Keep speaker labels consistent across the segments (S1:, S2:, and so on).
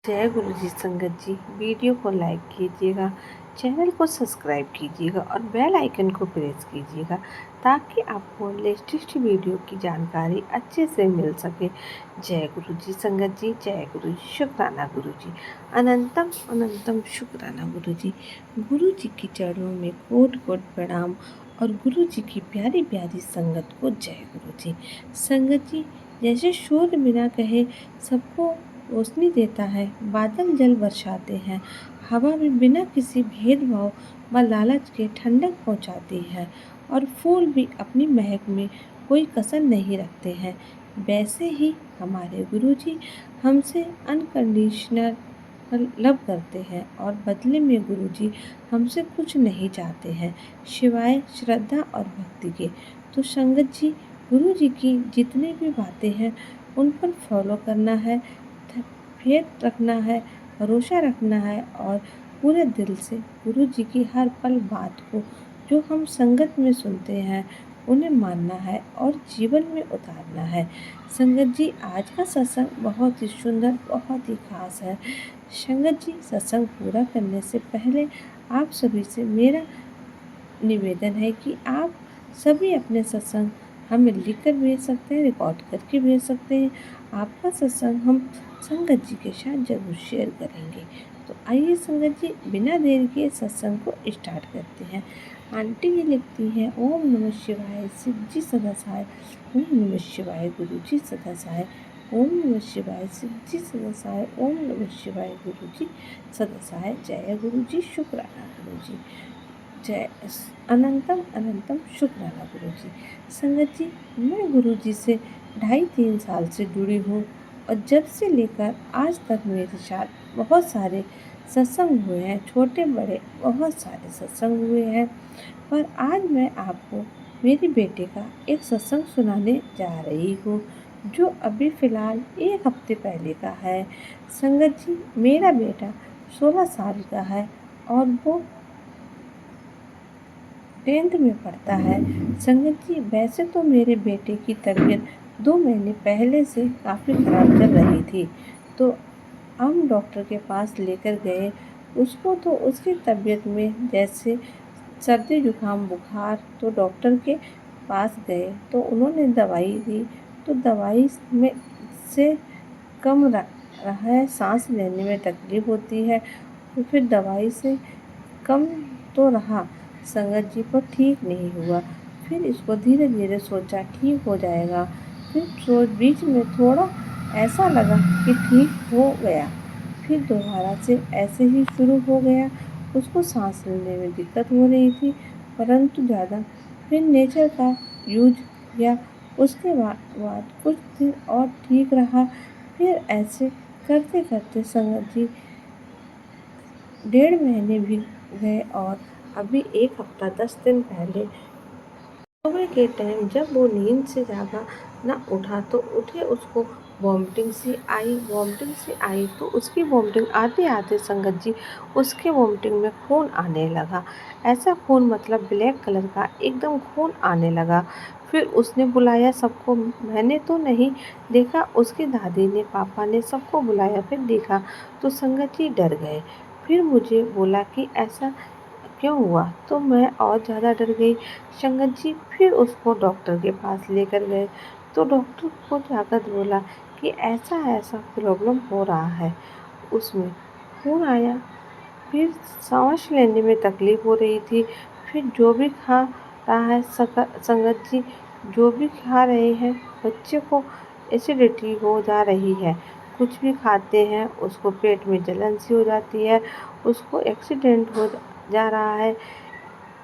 S1: जय गुरु जी। संगत जी, वीडियो को लाइक कीजिएगा, चैनल को सब्सक्राइब कीजिएगा और बेल आइकन को प्रेस कीजिएगा ताकि आपको लेटेस्ट वीडियो की जानकारी अच्छे से मिल सके। जय गुरु जी। संगत जी, जय गुरु जी। शुक्राना गुरु जी, अनंतम अनंतम शुक्राना गुरु जी। गुरु जी की चरणों में कोट कोट प्रणाम और गुरु जी की प्यारी प्यारी संगत को जय गुरु जी। संगत जी, जैसे सूर्य बिना कहे सबको रोशनी देता है, बादल जल बरसाते हैं, हवा भी बिना किसी भेदभाव व लालच के ठंडक पहुंचाती है और फूल भी अपनी महक में कोई कसर नहीं रखते हैं, वैसे ही हमारे गुरुजी हमसे अनकंडीशनल लव करते हैं और बदले में गुरुजी हमसे कुछ नहीं चाहते हैं सिवाय श्रद्धा और भक्ति के। तो संगत जी, गुरुजी की जितनी भी बातें हैं उन पर फॉलो करना है, फेथ रखना है, भरोसा रखना है और पूरे दिल से गुरु जी की हर पल बात को जो हम संगत में सुनते हैं उन्हें मानना है और जीवन में उतारना है। संगत जी, आज का सत्संग बहुत ही सुंदर, बहुत ही खास है। संगत जी, सत्संग पूरा करने से पहले आप सभी से मेरा निवेदन है कि आप सभी अपने सत्संग हमें लिख कर भेज सकते हैं, रिकॉर्ड करके भेज सकते हैं। आपका सत्संग हम संगत जी के साथ जरूर शेयर करेंगे। तो आइए संगत जी, बिना देर के सत्संग को स्टार्ट करते हैं। आंटी ये लिखती हैं, ओम नमः शिवाय, शिव जी सदा सहाय, ओम नमः शिवाय, गुरु जी सदा सहाय, ओम नमः शिवाय, शिव जी सदा सहाय, ओम नमः शिवाय, गुरु जी सदा सहाय। जय गुरु जी। शुक्राना गुरु जी। जय अनंतम अनंतम शुक्राना गुरु जी। संगत जी, मैं गुरु जी से 2.5-3 साल से जुड़ी हूँ और जब से लेकर आज तक मेरे साथ बहुत सारे सत्संग हुए हैं, छोटे बड़े बहुत सारे सत्संग हुए हैं। पर आज मैं आपको मेरे बेटे का एक सत्संग सुनाने जा रही हूँ जो अभी फ़िलहाल 1 हफ्ते पहले का है। संगत जी, मेरा बेटा 16 साल का है और वो 10th में पढ़ता है। संगत जी, वैसे तो मेरे बेटे की तबीयत 2 महीने पहले से काफ़ी ख़राब चल रही थी, तो हम डॉक्टर के पास लेकर गए उसको। तो उसकी तबीयत में जैसे सर्दी जुकाम बुखार, तो डॉक्टर के पास गए तो उन्होंने दवाई दी, तो दवाई में से कम रहा है, सांस लेने में तकलीफ़ होती है। तो फिर दवाई से कम तो रहा संगत जी, पर ठीक नहीं हुआ। फिर इसको धीरे धीरे सोचा ठीक हो जाएगा, फिर बीच में थोड़ा ऐसा लगा कि ठीक हो गया, फिर दोबारा से ऐसे ही शुरू हो गया। उसको सांस लेने में दिक्कत हो रही थी परंतु ज़्यादा। फिर नेचर का यूज किया, उसके बाद कुछ दिन और ठीक रहा। फिर ऐसे करते करते संगत जी 1.5 महीने भी गए और अभी 1 हफ्ता 10 दिन पहले सुबह के टाइम जब वो नींद से जागा ना उठा तो उठे, उसको वॉमिटिंग सी आई तो उसकी वॉमिटिंग आते आते संगत जी उसके वॉमिटिंग में खून आने लगा। ऐसा खून मतलब ब्लैक कलर का एकदम खून आने लगा। फिर उसने बुलाया सबको, मैंने तो नहीं देखा, उसकी दादी ने पापा ने सबको बुलाया। फिर देखा तो संगत जी डर गए। फिर मुझे बोला कि ऐसा क्यों हुआ, तो मैं और ज़्यादा डर गई संगत जी। फिर उसको डॉक्टर के पास लेकर गए तो डॉक्टर को जाकर बोला कि ऐसा ऐसा प्रॉब्लम हो रहा है, उसमें खून आया, फिर सांस लेने में तकलीफ़ हो रही थी। फिर जो भी खा रहा है संगत जी, जो भी खा रहे हैं बच्चे को एसिडिटी हो जा रही है। कुछ भी खाते हैं उसको पेट में जलन सी हो जाती है, उसको एक्सीडेंट हो जा रहा है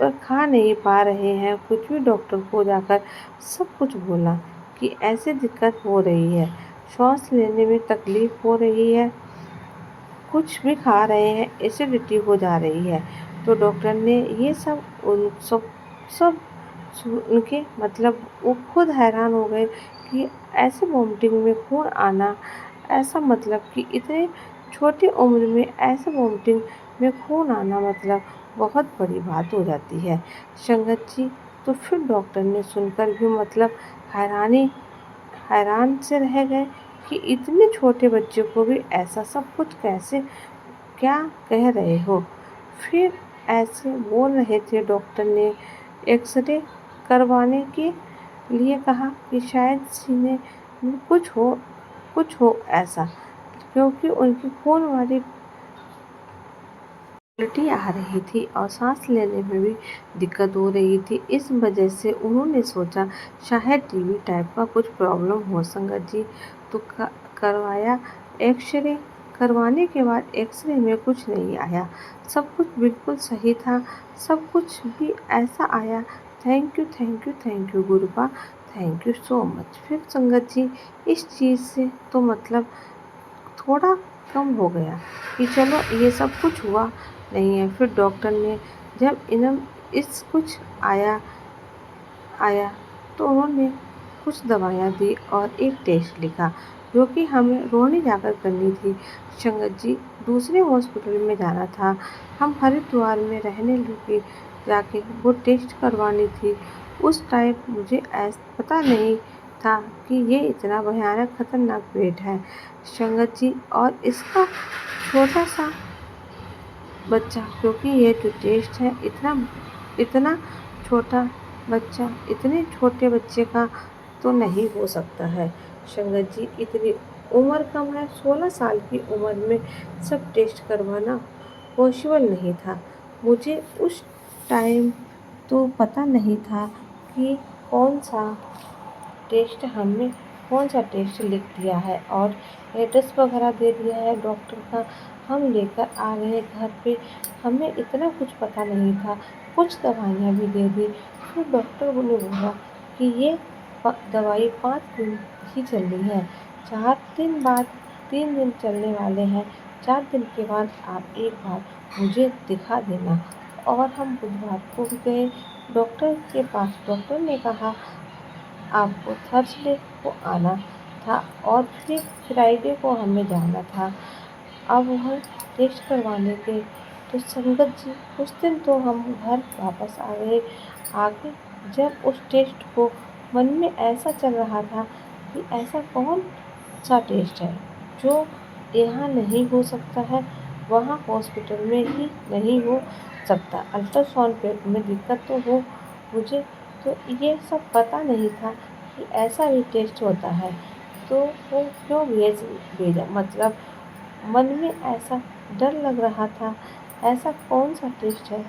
S1: और खा नहीं पा रहे हैं। कुछ भी डॉक्टर को जाकर सब कुछ बोला कि ऐसे दिक्कत हो रही है, सांस लेने में तकलीफ़ हो रही है, कुछ भी खा रहे हैं एसिडिटी हो जा रही है। तो डॉक्टर ने ये सब सब सुन के मतलब वो खुद हैरान हो गए कि ऐसे वॉमिटिंग में खून आना, ऐसा मतलब कि इतने छोटी उम्र में ऐसे वॉमिटिंग में खून आना मतलब बहुत बड़ी बात हो जाती है संगत जी। तो फिर डॉक्टर ने सुनकर भी मतलब हैरान से रह गए कि इतने छोटे बच्चे को भी ऐसा सब कुछ कैसे, क्या कह रहे हो? फिर ऐसे बोल रहे थे। डॉक्टर ने एक्सरे करवाने के लिए कहा कि शायद सीने में कुछ हो ऐसा, क्योंकि उनकी खून वाली उल्टी आ रही थी और सांस लेने में भी दिक्कत हो रही थी। इस वजह से उन्होंने सोचा शायद टीबी टाइप का कुछ प्रॉब्लम हो। संगत जी तो करवाया एक्सरे। करवाने के बाद एक्सरे में कुछ नहीं आया, सब कुछ बिल्कुल सही था। सब कुछ भी ऐसा आया। Thank you thank you thank you गुरुपा, thank you so much. फिर संगत जी इस चीज़ से तो मतलब थोड़ा कम हो गया कि चलो ये सब कुछ हुआ नहीं है। फिर डॉक्टर ने जब इन्हें इस कुछ आया आया तो उन्होंने कुछ दवाइयाँ दी और एक टेस्ट लिखा, जो कि हमें रोहनी जाकर करनी थी। संगत जी दूसरे हॉस्पिटल में जाना था, हम हरिद्वार में रहने लगे, जाके वो टेस्ट करवानी थी। उस टाइम मुझे पता नहीं था कि ये इतना भयानक खतरनाक पेट है संगत जी। और इसका छोटा सा बच्चा, क्योंकि ये जो टेस्ट है इतना इतना छोटा बच्चा, इतने छोटे बच्चे का तो नहीं हो सकता है संगत जी। इतनी उम्र कम है, 16 साल की उम्र में सब टेस्ट करवाना पॉसिबल नहीं था। मुझे उस टाइम तो पता नहीं था कि कौन सा हमने कौन सा टेस्ट लिख दिया है और एड्रेस वगैरह दे दिया है डॉक्टर का। हम लेकर आ गए घर पे, हमें इतना कुछ पता नहीं था। कुछ दवाइयाँ भी दे दी। फिर डॉक्टर ने बोला कि ये दवाई 5 दिन ही चलनी है, 4 दिन बाद 3 दिन चलने वाले हैं। 4 दिन के बाद आप एक बार मुझे दिखा देना। और हम बुधवार को भी गए डॉक्टर के पास। डॉक्टर ने कहा आपको थर्सडे को आना था और फिर फ्राइडे को हमें जाना था। अब वह टेस्ट करवाने गए तो संगत जी उस दिन तो हम घर वापस आ गए। आगे जब उस टेस्ट को मन में ऐसा चल रहा था कि ऐसा कौन सा टेस्ट है जो यहाँ नहीं हो सकता है, वहाँ हॉस्पिटल में ही नहीं हो सकता। अल्ट्रासाउंड पेट में दिक्कत तो हो मुझे, तो ये सब पता नहीं था कि ऐसा भी टेस्ट होता है। तो वो क्यों भेजा, मतलब मन में ऐसा डर लग रहा था। ऐसा कौन सा टेस्ट है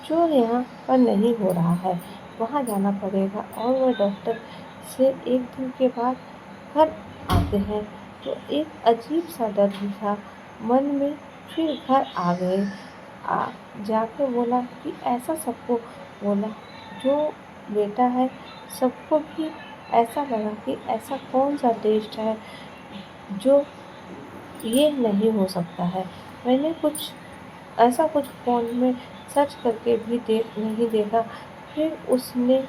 S1: जो यहाँ पर नहीं हो रहा है, वहाँ जाना पड़ेगा। और वह डॉक्टर से एक दिन के बाद घर आते हैं तो एक अजीब सा डर भी था मन में। फिर घर आ गए, जाके बोला कि ऐसा सबको बोला जो बेटा है, सबको भी ऐसा लगा कि ऐसा कौन सा टेस्ट है जो ये नहीं हो सकता है। मैंने कुछ फ़ोन में सर्च करके भी नहीं देखा। फिर उसने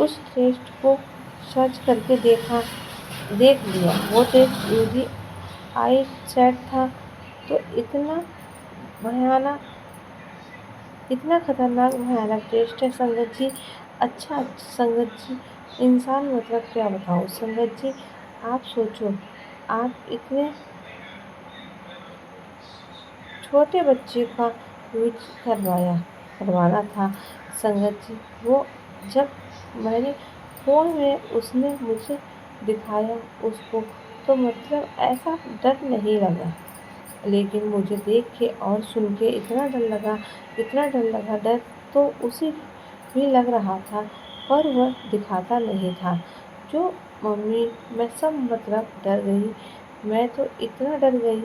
S1: उस टेस्ट को सर्च करके देख लिया। वो टेस्ट यूरिक एसिड था। तो भयानक इतना खतरनाक भयानक टेस्ट है संगत जी। अच्छा संगत जी, इंसान मतलब क्या बताऊँ संगत जी। आप सोचो, आप इतने छोटे बच्चे का यूज करवाना था संगत जी। वो जब मैंने फ़ोन में उसने मुझे दिखाया उसको, तो मतलब ऐसा डर नहीं लगा, लेकिन मुझे देख के और सुन के इतना डर लगा। डर तो उसे भी लग रहा था, पर वह दिखाता नहीं था। जो मम्मी मैं सब मतलब डर गई। मैं तो इतना डर गई,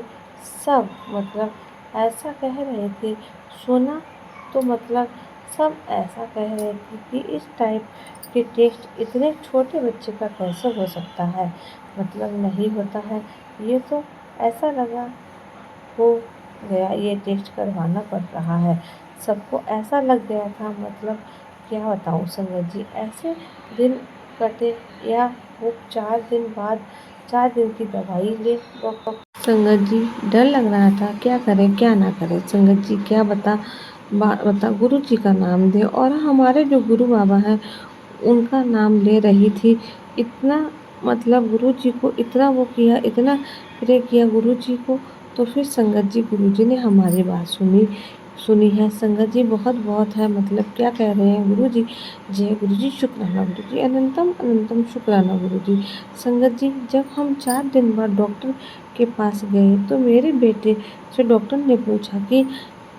S1: सब मतलब ऐसा कह रहे थे। सुना तो मतलब सब ऐसा कह रहे थे कि इस टाइप के टेस्ट इतने छोटे बच्चे का कैसे हो सकता है, मतलब नहीं होता है। ये तो ऐसा लगा हो गया, ये टेस्ट करवाना पड़ रहा है। सबको ऐसा लग गया था, मतलब क्या बताऊँ संगत जी। ऐसे दिन कटे या वो 4 दिन बाद 4 दिन की दवाई ले डॉक्टर। संगत जी डर लग रहा था, क्या करें क्या ना करें। संगत जी क्या बता गुरु जी का नाम दे, और हमारे जो गुरु बाबा हैं उनका नाम ले रही थी इतना मतलब गुरु जी को इतना वो किया, इतना प्रे किया गुरु जी को। तो फिर संगत जी गुरु जी ने हमारी बात सुनी सुनी है। संगत जी बहुत बहुत है, मतलब क्या कह रहे हैं गुरु जी। जय गुरु जी, शुक्राना गुरु जी, अनंतम अनंतम शुक्राना गुरु जी। संगत जी, जब हम 4 दिन बाद डॉक्टर के पास गए तो मेरे बेटे से डॉक्टर ने पूछा कि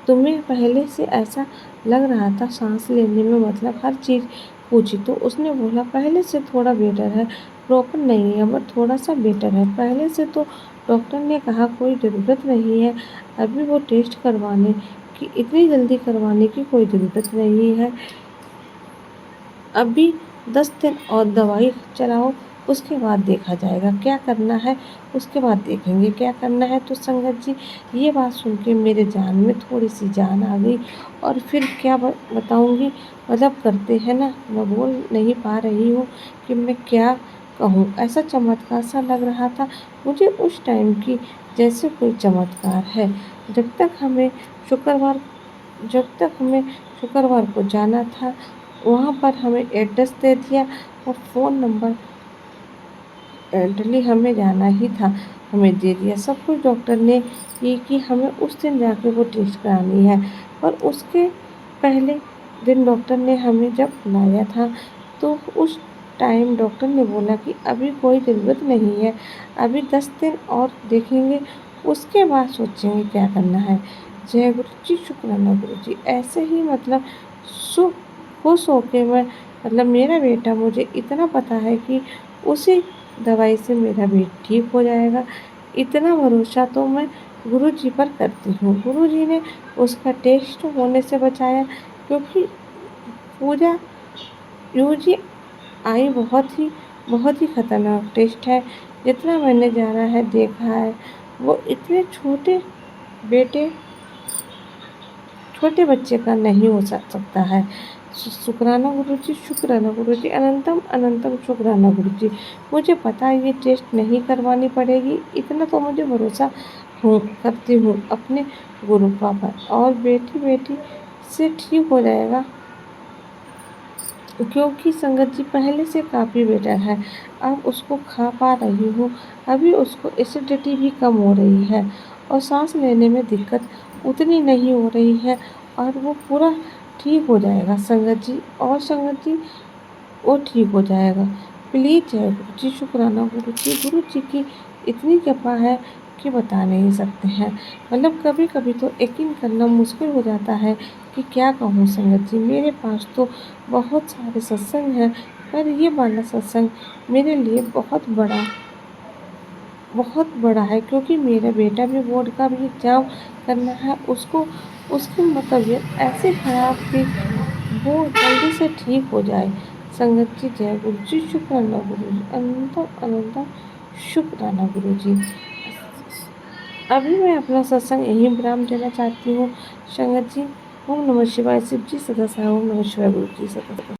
S1: तुम्हें पहले से ऐसा लग रहा था सांस लेने में, मतलब हर चीज़ पूछी। तो उसने बोला पहले से थोड़ा बेटर है, प्रॉपर नहीं है बट थोड़ा सा बेटर है पहले से। तो डॉक्टर ने कहा कोई ज़रूरत नहीं है अभी वो टेस्ट करवाने की, इतनी जल्दी करवाने की कोई ज़रूरत नहीं है। अभी 10 दिन और दवाई चलाओ, उसके बाद देखा जाएगा क्या करना है, उसके बाद देखेंगे क्या करना है। तो संगत जी, ये बात सुन के मेरे जान में थोड़ी सी जान आ गई। और फिर क्या बताऊँगी, मतलब करते हैं ना, मैं बोल नहीं पा रही हूँ कि मैं क्या कहूँ। ऐसा चमत्कार सा लग रहा था मुझे उस टाइम की, जैसे कोई चमत्कार है। जब तक हमें शुक्रवार जब तक हमें शुक्रवार को जाना था, वहाँ पर हमें एड्रेस दे दिया और फ़ोन नंबर एंटरली हमें जाना ही था, हमें दे दिया सब कुछ। डॉक्टर ने ये कि हमें उस दिन जाके वो टेस्ट करानी है। और उसके पहले दिन डॉक्टर ने हमें जब बुलाया था तो उस टाइम डॉक्टर ने बोला कि अभी कोई ज़रूरत नहीं है, अभी 10 दिन और देखेंगे, उसके बाद सोचेंगे क्या करना है। जय गुरु जी, शुक्राना गुरु जी। ऐसे ही मतलब सु खुश होके मैं, मतलब मेरा बेटा, मुझे इतना पता है कि उसी दवाई से मेरा पेट ठीक हो जाएगा, इतना भरोसा तो मैं गुरु जी पर करती हूँ। गुरु जी ने उसका टेस्ट होने से बचाया, क्योंकि पूजा यूजीआई बहुत ही खतरनाक टेस्ट है। जितना मैंने जाना है, देखा है, वो इतने बेटे छोटे बच्चे का नहीं हो सकता है। शुक्राना गुरु जी, शुक्राना गुरु जी, अनंतम अनंतम शुक्राना गुरु जी। मुझे पता है ये टेस्ट नहीं करवानी पड़ेगी, इतना तो मुझे भरोसा करती हूँ अपने गुरु पापा, और बेटी बेटी से ठीक हो जाएगा, क्योंकि संगत जी पहले से काफ़ी बेटर है। अब उसको खा पा रही हूँ, अभी उसको एसिडिटी भी कम हो रही है और सांस लेने में दिक्कत उतनी नहीं हो रही है, और वो पूरा ठीक हो जाएगा संगत जी। और संगत जी, वो ठीक हो जाएगा। प्लीज़ जय गुरु जी, शुक्राना गुरु जी की इतनी कृपा है कि बता नहीं सकते हैं। मतलब कभी कभी तो यकीन करना मुश्किल हो जाता है कि क्या कहूँ संगत जी। मेरे पास तो बहुत सारे सत्संग हैं, पर ये वाला सत्संग मेरे लिए बहुत बड़ा है, क्योंकि मेरा बेटा भी बोर्ड का भी एग्ज़ाम करना है उसको। उसकी तबीयत ऐसे ख़राब कि वो जल्दी से ठीक हो जाए। संगत जी, जय गुरु जी, शुक्राना गुरु जी, अनंतम अनंतम शुक्राना गुरु जी। अभी मैं अपना सत्संग यहीं विराम देना चाहती हूँ संगत जी। ओम नमः शिवाय। शिव जी सदा सहाय। ओम नमः शिवाय। गुरु जी सदा सहाय।